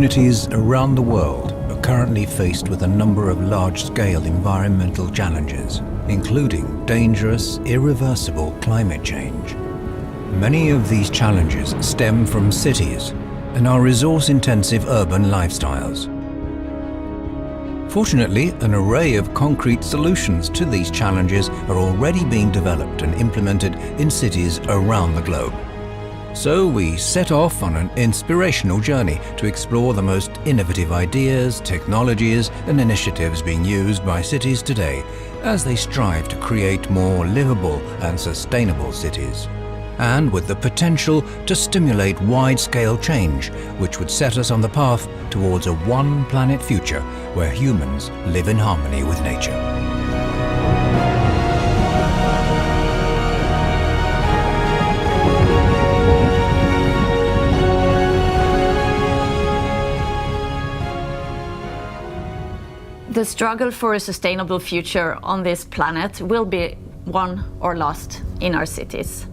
communities around the world are currently faced with a number of large-scale environmental challenges, including dangerous, irreversible climate change. Many of these challenges stem from cities and our resource-intensive urban lifestyles. Fortunately, an array of concrete solutions to these challenges are already being developed and implemented in cities around the globe. So we set off on an inspirational journey to explore the most innovative ideas, technologies and initiatives being used by cities today as they strive to create more livable and sustainable cities, and with the potential to stimulate wide-scale change, which would set us on the path towards a one-planet future where humans live in harmony with nature. The struggle for a sustainable future on this planet will be won or lost in our cities.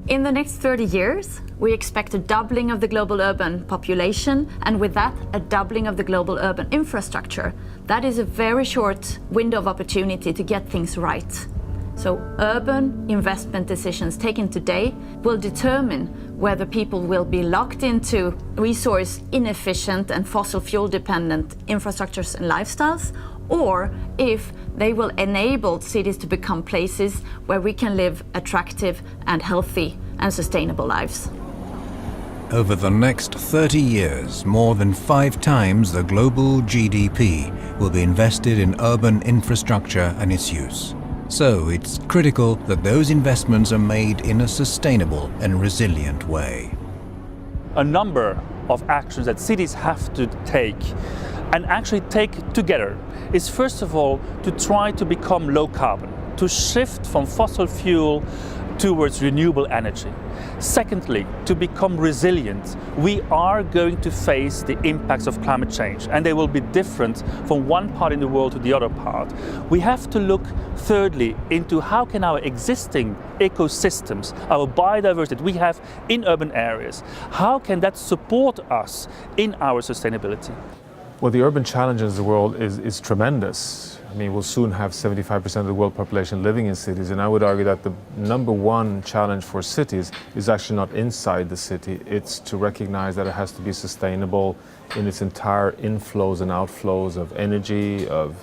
In the next 30 years, we expect a doubling of the global urban population, and with that, a doubling of the global urban infrastructure. That is a very short window of opportunity to get things right. So urban investment decisions taken today will determine whether people will be locked into resource inefficient and fossil fuel dependent infrastructures and lifestyles, or if they will enable cities to become places where we can live attractive and healthy and sustainable lives. Over the next 30 years, more than 5 times the global GDP will be invested in urban infrastructure and its use. So it's critical that those investments are made in a sustainable and resilient way. A number of actions that cities have to take and actually take together is, first of all, to try to become low carbon, to shift from fossil fuel towards renewable energy. Secondly, to become resilient, we are going to face the impacts of climate change, and they will be different from one part in the world to the other part. We have to look, thirdly, into how can our existing ecosystems, our biodiversity we have in urban areas, how can that support us in our sustainability? Well, the urban challenges of the world is tremendous. I mean, we'll soon have 75% of the world population living in cities, and I would argue that the number one challenge for cities is actually not inside the city. It's to recognize that it has to be sustainable in its entire inflows and outflows of energy, of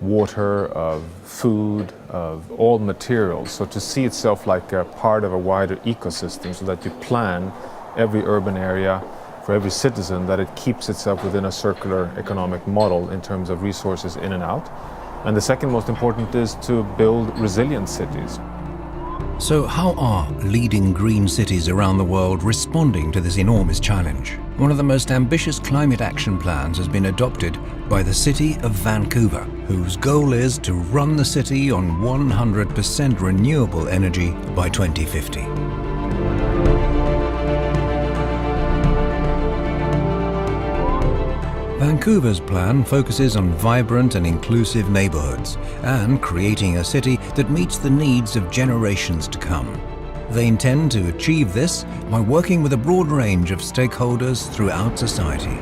water, of food, of all materials. So to see itself like a part of a wider ecosystem, so that you plan every urban area for every citizen, that it keeps itself within a circular economic model in terms of resources in and out. And the second most important is to build resilient cities. So how are leading green cities around the world responding to this enormous challenge? One of the most ambitious climate action plans has been adopted by the city of Vancouver, whose goal is to run the city on 100% renewable energy by 2050. Vancouver's plan focuses on vibrant and inclusive neighborhoods and creating a city that meets the needs of generations to come. They intend to achieve this by working with a broad range of stakeholders throughout society.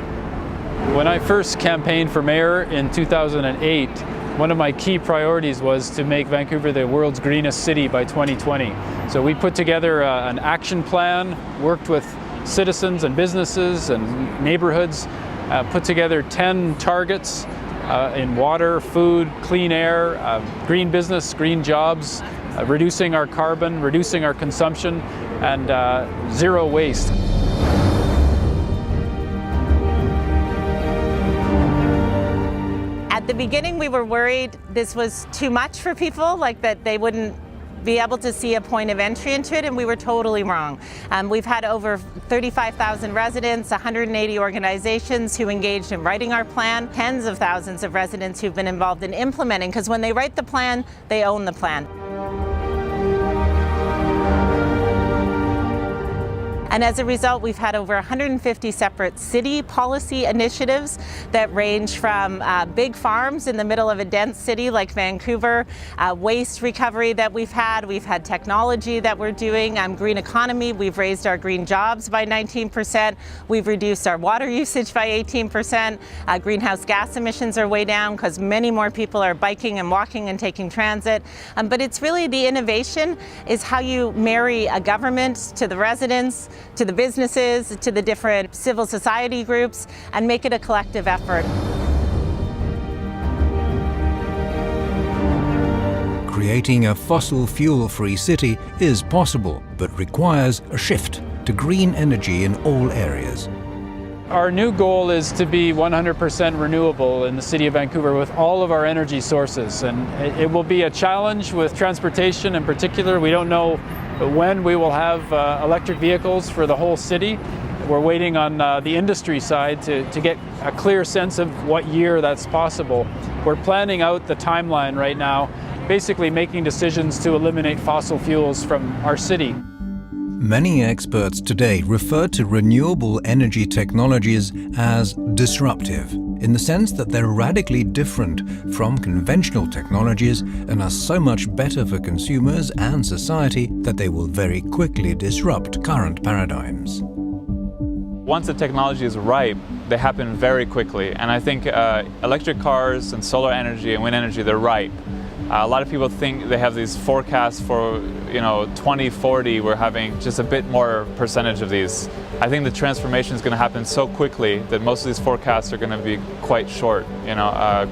When I first campaigned for mayor in 2008, one of my key priorities was to make Vancouver the world's greenest city by 2020. So we put together an action plan, worked with citizens and businesses and neighborhoods, put together 10 targets in water, food, clean air, green business, green jobs, reducing our carbon, reducing our consumption, and zero waste. At the beginning, we were worried this was too much for people, like that they wouldn't be able to see a point of entry into it, and we were totally wrong. We've had over 35,000 residents, 180 organizations who engaged in writing our plan, tens of thousands of residents who've been involved in implementing, because when they write the plan, they own the plan. And as a result, we've had over 150 separate city policy initiatives that range from big farms in the middle of a dense city like Vancouver, waste recovery that we've had technology that we're doing, green economy. We've raised our green jobs by 19%. We've reduced our water usage by 18%. Greenhouse gas emissions are way down because many more people are biking and walking and taking transit. But it's really the innovation is how you marry a government to the residents, to the businesses, to the different civil society groups, and make it a collective effort. Creating a fossil fuel-free city is possible, but requires a shift to green energy in all areas. Our new goal is to be 100% renewable in the City of Vancouver with all of our energy sources. And it will be a challenge with transportation in particular. We don't know when we will have electric vehicles for the whole city. We're waiting on the industry side to get a clear sense of what year that's possible. We're planning out the timeline right now, basically making decisions to eliminate fossil fuels from our city. Many experts today refer to renewable energy technologies as disruptive, in the sense that they're radically different from conventional technologies and are so much better for consumers and society that they will very quickly disrupt current paradigms. Once the technology is ripe, they happen very quickly. And I think electric cars and solar energy and wind energy, they're ripe. A lot of people think they have these forecasts for, 2040, we're having just a bit more percentage of these. I think the transformation is going to happen so quickly that most of these forecasts are going to be quite short,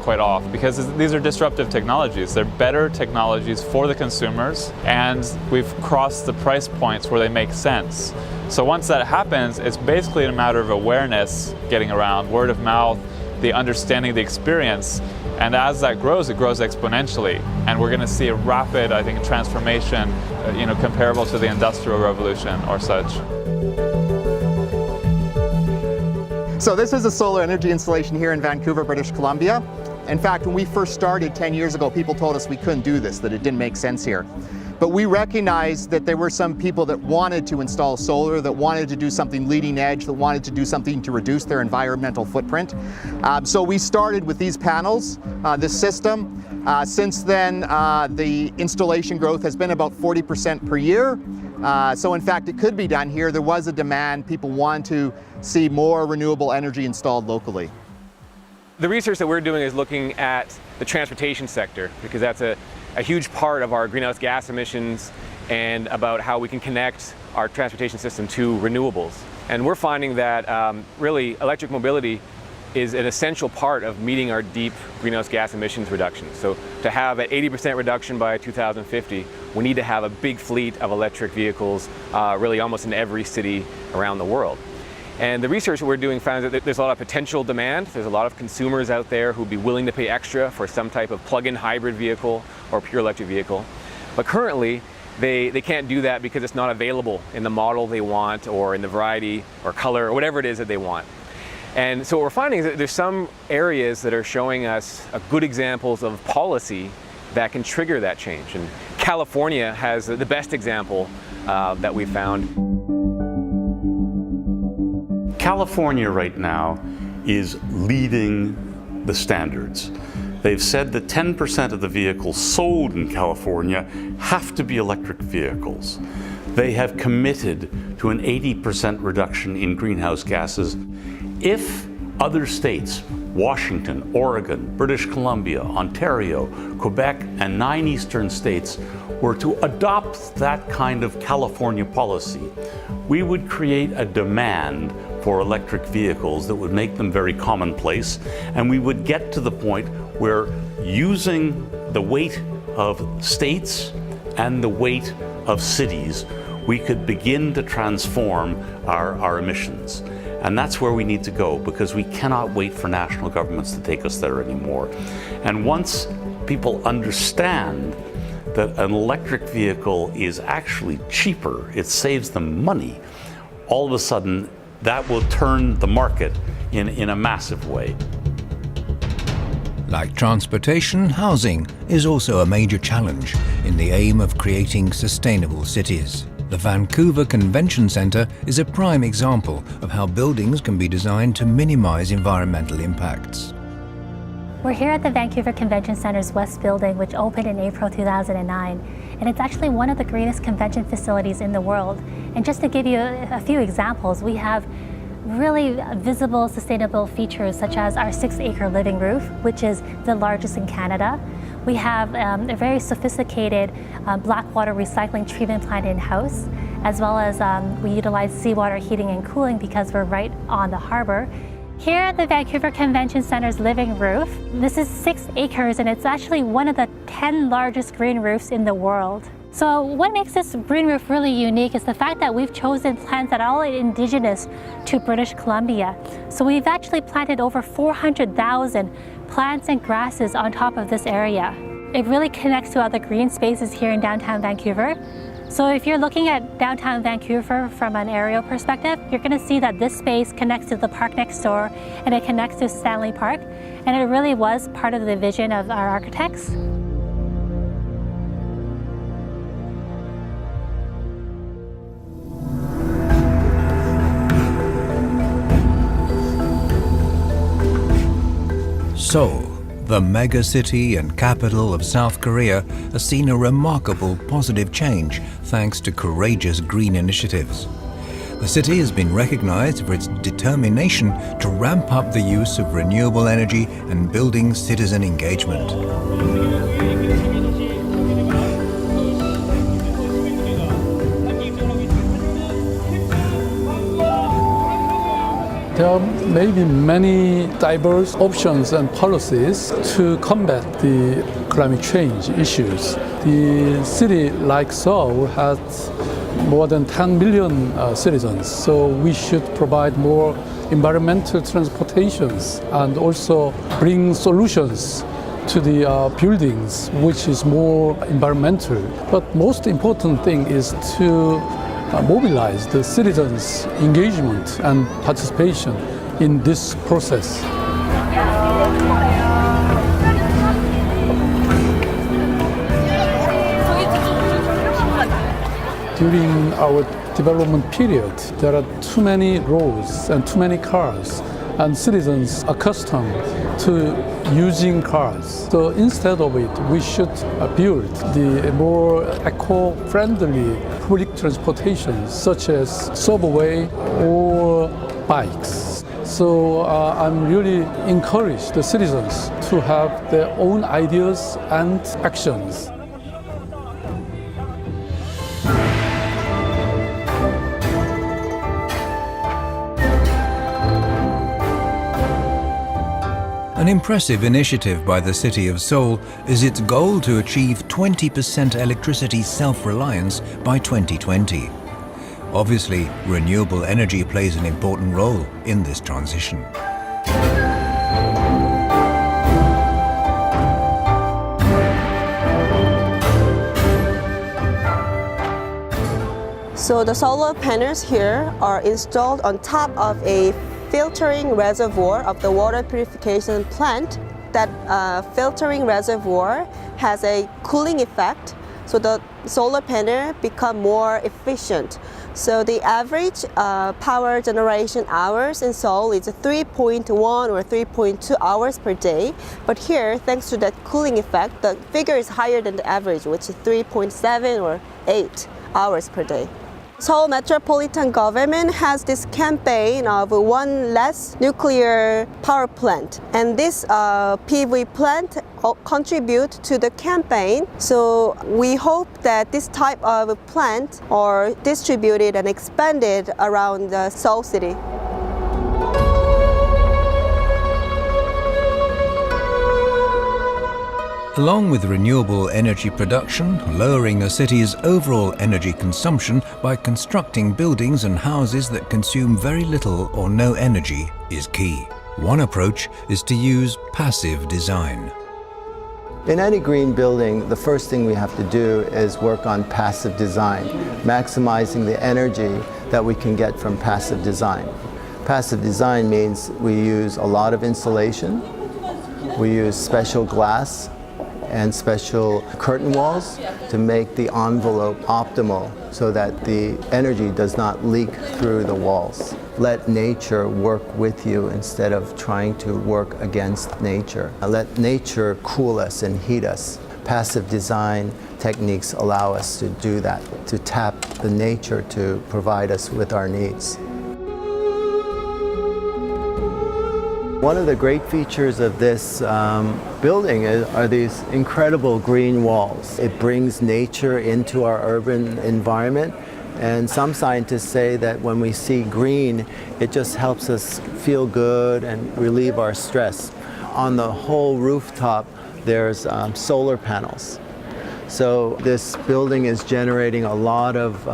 quite off, because these are disruptive technologies. They're better technologies for the consumers, and we've crossed the price points where they make sense. So once that happens, it's basically a matter of awareness getting around, word of mouth, the understanding, the experience. And as that grows, it grows exponentially. And we're going to see a rapid, I think, transformation, comparable to the Industrial Revolution or such. So this is a solar energy installation here in Vancouver, British Columbia. In fact, when we first started 10 years ago, people told us we couldn't do this, that it didn't make sense here. But we recognized that there were some people that wanted to install solar, that wanted to do something leading edge, that wanted to do something to reduce their environmental footprint. So we started with these panels, this system. Since then, the installation growth has been about 40% per year. So in fact, it could be done here. There was a demand. People want to see more renewable energy installed locally. The research that we're doing is looking at the transportation sector, because that's a huge part of our greenhouse gas emissions and about how we can connect our transportation system to renewables. And we're finding that really electric mobility is an essential part of meeting our deep greenhouse gas emissions reductions. So to have an 80% reduction by 2050, we need to have a big fleet of electric vehicles really almost in every city around the world. And the research that we're doing found that there's a lot of potential demand. There's a lot of consumers out there who'd be willing to pay extra for some type of plug-in hybrid vehicle or pure electric vehicle. But currently, they can't do that because it's not available in the model they want or in the variety or color or whatever it is that they want. And so what we're finding is that there's some areas that are showing us good examples of policy that can trigger that change. And California has the best example that we found. California right now is leading the standards. They've said that 10% of the vehicles sold in California have to be electric vehicles. They have committed to an 80% reduction in greenhouse gases. If other states, Washington, Oregon, British Columbia, Ontario, Quebec, and 9 eastern states were to adopt that kind of California policy, we would create a demand for electric vehicles that would make them very commonplace, and we would get to the point where, using the weight of states and the weight of cities, we could begin to transform our emissions. And that's where we need to go, because we cannot wait for national governments to take us there anymore. And once people understand that an electric vehicle is actually cheaper, it saves them money, all of a sudden that will turn the market in a massive way. Like transportation, housing is also a major challenge in the aim of creating sustainable cities. The Vancouver Convention Centre is a prime example of how buildings can be designed to minimize environmental impacts. We're here at the Vancouver Convention Centre's West Building, which opened in April 2009, and it's actually one of the greenest convention facilities in the world. And just to give you a few examples, we have really visible sustainable features such as our 6-acre living roof, which is the largest in Canada. We have a very sophisticated black water recycling treatment plant in-house, as well as we utilize seawater heating and cooling because we're right on the harbor. Here at the Vancouver Convention Centre's living roof, this is 6 acres and it's actually one of the 10 largest green roofs in the world. So what makes this green roof really unique is the fact that we've chosen plants that are all indigenous to British Columbia. So we've actually planted over 400,000 plants and grasses on top of this area. It really connects to other green spaces here in downtown Vancouver. So if you're looking at downtown Vancouver from an aerial perspective, you're going to see that this space connects to the park next door and it connects to Stanley Park. And it really was part of the vision of our architects. Seoul, the mega-city and capital of South Korea, has seen a remarkable positive change thanks to courageous green initiatives. The city has been recognized for its determination to ramp up the use of renewable energy and building citizen engagement. There may be many diverse options and policies to combat the climate change issues. The city like Seoul has more than 10 million citizens, so we should provide more environmental transportations and also bring solutions to the buildings, which is more environmental. But most important thing is to mobilize the citizens' engagement and participation in this process. During our development period, there are too many roads and too many cars, and citizens are accustomed to using cars. So instead of it, we should build the more eco-friendly public transportation, such as subway or bikes. So I'm really encourage the citizens to have their own ideas and actions. An impressive initiative by the city of Seoul is its goal to achieve 20% electricity self-reliance by 2020. Obviously, renewable energy plays an important role in this transition. So the solar panels here are installed on top of a filtering reservoir of the water purification plant. That filtering reservoir has a cooling effect, so the solar panel become more efficient. So the average power generation hours in Seoul is 3.1 or 3.2 hours per day. But here, thanks to that cooling effect, the figure is higher than the average, which is 3.7 or 8 hours per day. Seoul Metropolitan Government has this campaign of one less nuclear power plant, and this PV plant contribute to the campaign. So we hope that this type of plant are distributed and expanded around the Seoul city. Along with renewable energy production, lowering a city's overall energy consumption by constructing buildings and houses that consume very little or no energy is key. One approach is to use passive design. In any green building, the first thing we have to do is work on passive design, maximizing the energy that we can get from passive design. Passive design means we use a lot of insulation, we use special glass and special curtain walls to make the envelope optimal so that the energy does not leak through the walls. Let nature work with you instead of trying to work against nature. Let nature cool us and heat us. Passive design techniques allow us to do that, to tap the nature to provide us with our needs. One of the great features of this building are these incredible green walls. It brings nature into our urban environment, and some scientists say that when we see green, it just helps us feel good and relieve our stress. On the whole rooftop, there's solar panels. So this building is generating a lot of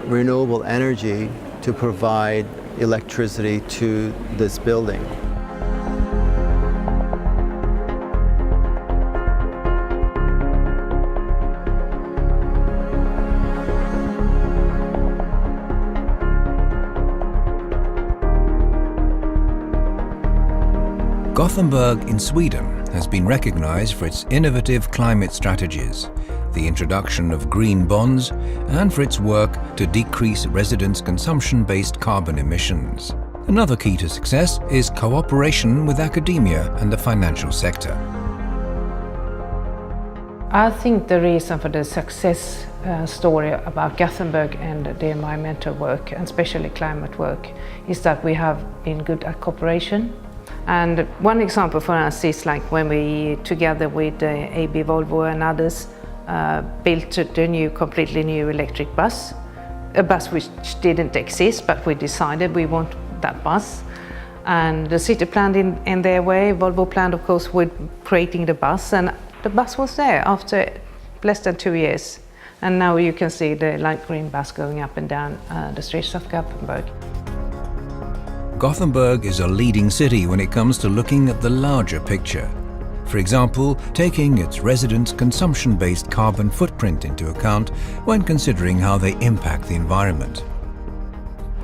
renewable energy to provide electricity to this building. Gothenburg in Sweden has been recognized for its innovative climate strategies, the introduction of green bonds, and for its work to decrease residents' consumption-based carbon emissions. Another key to success is cooperation with academia and the financial sector. I think the reason for the success story about Gothenburg and the environmental work, and especially climate work, is that we have been good at cooperation. And one example for us is like when we, together with AB Volvo and others, built the completely new electric bus, a bus which didn't exist, but we decided we want that bus. And the city planned in their way, Volvo planned of course with creating the bus, and the bus was there after less than 2 years. And now you can see the light green bus going up and down the streets of Gothenburg. Gothenburg is a leading city when it comes to looking at the larger picture. For example, taking its residents' consumption-based carbon footprint into account when considering how they impact the environment.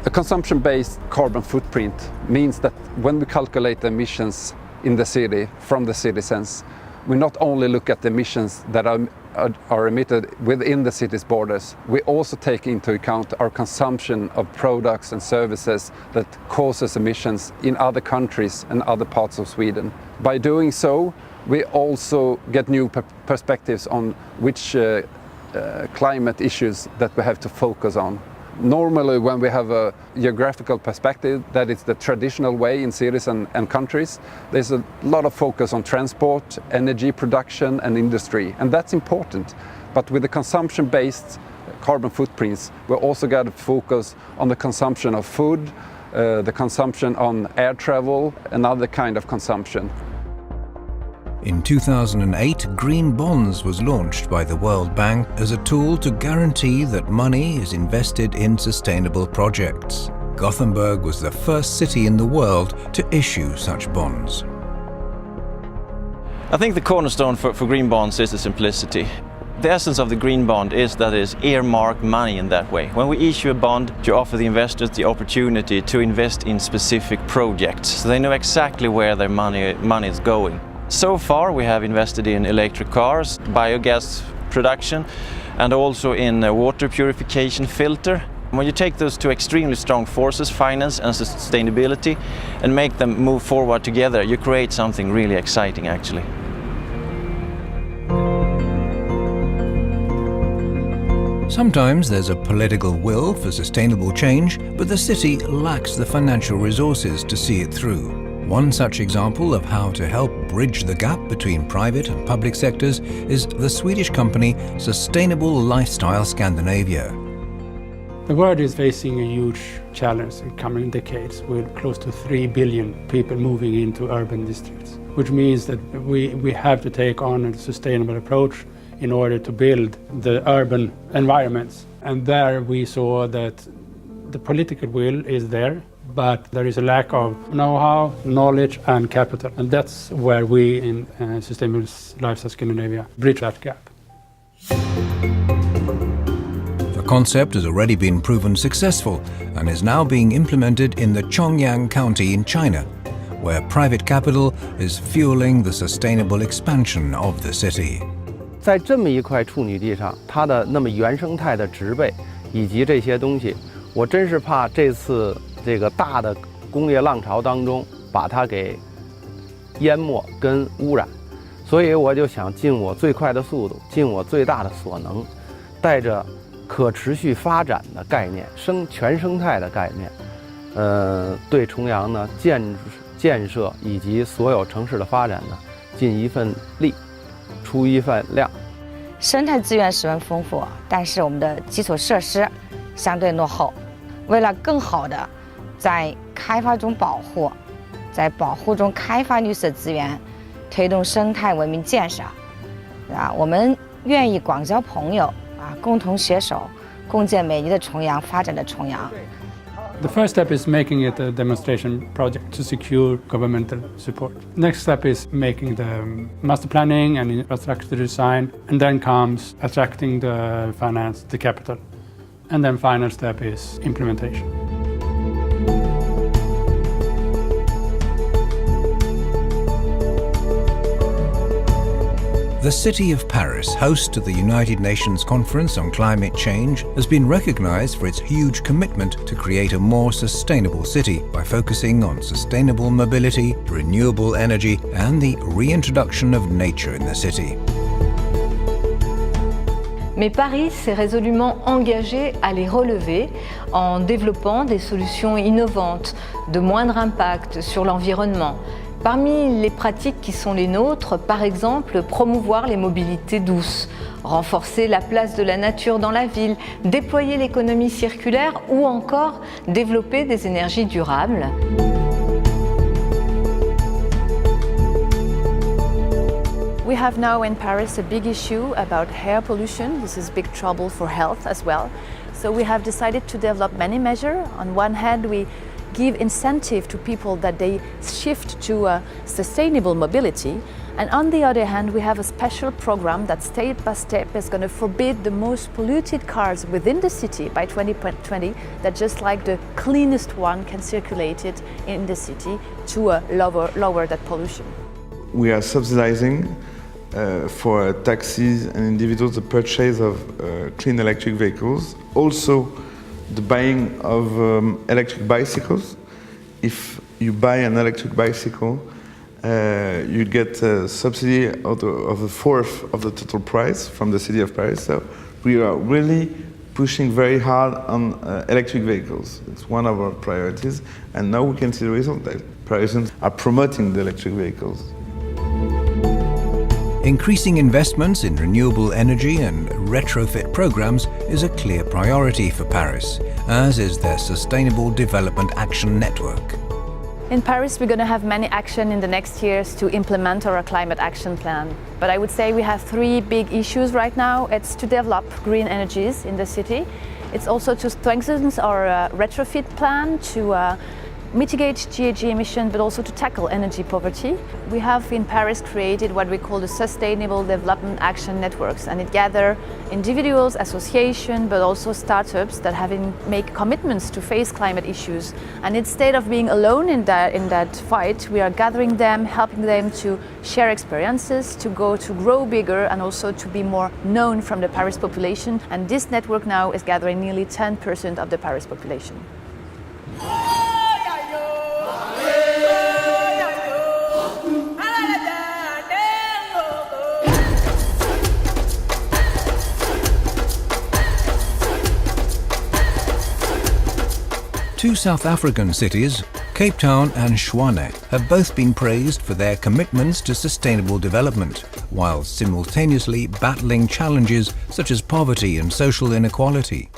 A consumption-based carbon footprint means that when we calculate the emissions in the city from the citizens, we not only look at the emissions that are emitted within the city's borders, we also take into account our consumption of products and services that causes emissions in other countries and other parts of Sweden. By doing so, we also get new perspectives on which climate issues that we have to focus on. Normally, when we have a geographical perspective, that is the traditional way in cities and countries, there's a lot of focus on transport, energy production and industry, and that's important. But with the consumption-based carbon footprints, we also got to focus on the consumption of food, the consumption on air travel and other kind of consumption. In 2008, Green Bonds was launched by the World Bank as a tool to guarantee that money is invested in sustainable projects. Gothenburg was the first city in the world to issue such bonds. I think the cornerstone for green bonds is the simplicity. The essence of the green bond is that it's earmarked money in that way. When we issue a bond, you offer the investors the opportunity to invest in specific projects, so they know exactly where their money is going. So far we have invested in electric cars, biogas production, and also in water purification filter. When you take those two extremely strong forces, finance and sustainability, and make them move forward together, you create something really exciting actually. Sometimes there's a political will for sustainable change, but the city lacks the financial resources to see it through. One such example of how to help bridge the gap between private and public sectors is the Swedish company Sustainable Lifestyle Scandinavia. The world is facing a huge challenge in coming decades, with close to 3 billion people moving into urban districts, which means that we have to take on a sustainable approach in order to build the urban environments. And there we saw that the political will is there, but there is a lack of know-how, knowledge and capital. And that's where we in Sustainable Lifestyle Scandinavia bridge that gap. The concept has already been proven successful and is now being implemented in the Chongyang County in China, where private capital is fueling the sustainable expansion of the city. 在这么一块处女地上，它的那么原生态的植被以及这些东西，我真是怕这次这个大的工业浪潮当中把它给淹没跟污染，所以我就想尽我最快的速度，尽我最大的所能，带着可持续发展的概念、全生态的概念，对重阳呢建设以及所有城市的发展呢尽一份力。 出一份量。生态资源十分丰富，但是我们的基础设施相对落后。为了更好的在开发中保护，在保护中开发绿色资源，推动生态文明建设，我们愿意广交朋友，共同携手，共建美丽的重阳，发展的重阳。 The first step is making it a demonstration project to secure governmental support. Next step is making the master planning and infrastructure design, and then comes attracting the finance, the capital. And then final step is implementation. The city of Paris, host to the United Nations Conference on Climate Change, has been recognized for its huge commitment to create a more sustainable city by focusing on sustainable mobility, renewable energy, and the reintroduction of nature in the city. Mais Paris s'est résolument engagé à les relever en développant des solutions innovantes, de moindre impact sur l'environnement. Parmi les pratiques qui sont les nôtres, par exemple, promouvoir les mobilités douces, renforcer la place de la nature dans la ville, déployer l'économie circulaire ou encore développer des énergies durables. We have now in Paris a big issue about air pollution. This is big trouble for health as well. So we have decided to develop many measures. On one hand, we give incentive to people that they shift to sustainable mobility. And on the other hand, we have a special program that step by step is going to forbid the most polluted cars within the city by 2020, that just like the cleanest one can circulate it in the city to lower that pollution. We are subsidizing for taxis and individuals the purchase of clean electric vehicles. Also, the buying of electric bicycles. If you buy an electric bicycle, you get a subsidy of a fourth of the total price from the city of Paris. So we are really pushing very hard on electric vehicles. It's one of our priorities, and now we can see the result that Parisians are promoting the electric vehicles. Increasing investments in renewable energy and retrofit programs is a clear priority for Paris, as is their Sustainable Development Action Network. In Paris, we're going to have many action in the next years to implement our climate action plan. But I would say we have three big issues right now. It's to develop green energies in the city. It's also to strengthen our retrofit plan to mitigate GHG emissions, but also to tackle energy poverty. We have in Paris created what we call the Sustainable Development Action Networks, and it gathers individuals, associations, but also startups that have make commitments to face climate issues. And instead of being alone in that fight, we are gathering them, helping them to share experiences, to grow bigger, and also to be more known from the Paris population. And this network now is gathering nearly 10% of the Paris population. Two South African cities, Cape Town and Tshwane, have both been praised for their commitments to sustainable development, while simultaneously battling challenges such as poverty and social inequality.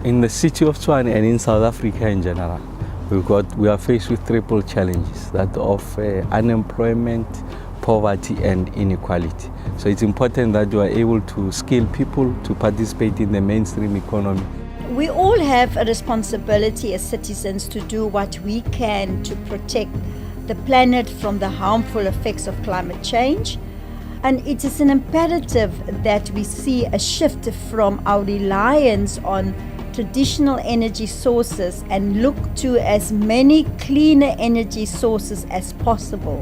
In the city of Tshwane and in South Africa in general, we are faced with triple challenges, that of unemployment, poverty and inequality. So it's important that we are able to skill people to participate in the mainstream economy. We all have a responsibility as citizens to do what we can to protect the planet from the harmful effects of climate change. And it is an imperative that we see a shift from our reliance on traditional energy sources and look to as many cleaner energy sources as possible.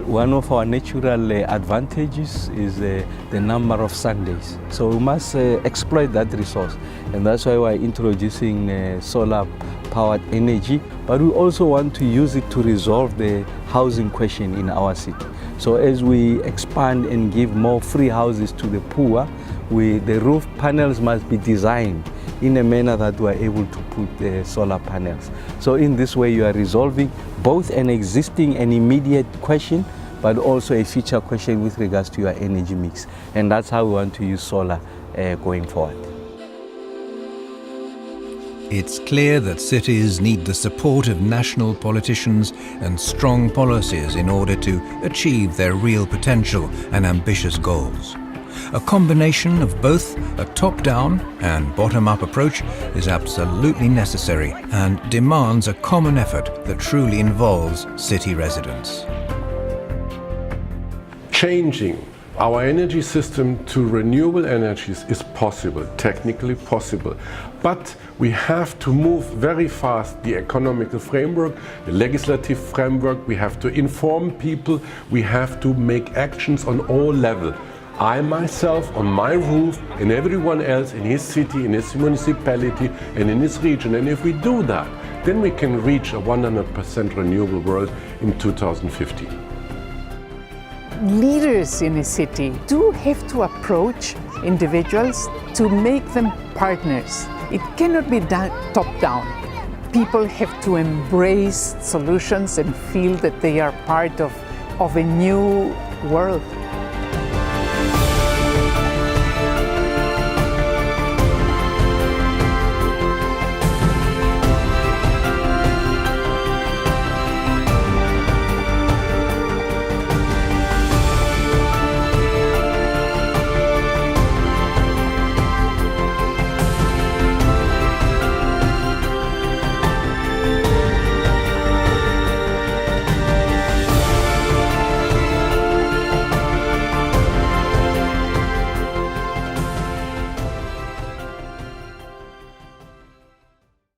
One of our natural advantages is the number of sun days. So we must exploit that resource. And that's why we're introducing solar powered energy. But we also want to use it to resolve the housing question in our city. So as we expand and give more free houses to the poor, the roof panels must be designed in a manner that we are able to put the solar panels. So in this way you are resolving both an existing and immediate question, but also a future question with regards to your energy mix. And that's how we want to use solar going forward. It's clear that cities need the support of national politicians and strong policies in order to achieve their real potential and ambitious goals. A combination of both a top-down and bottom-up approach is absolutely necessary and demands a common effort that truly involves city residents. Changing our energy system to renewable energies is possible, technically possible, but we have to move very fast the economical framework, the legislative framework, we have to inform people, we have to make actions on all levels. I myself on my roof and everyone else in his city, in his municipality and in his region. And if we do that, then we can reach a 100% renewable world in 2050. Leaders in a city do have to approach individuals to make them partners. It cannot be done top-down. People have to embrace solutions and feel that they are part of a new world.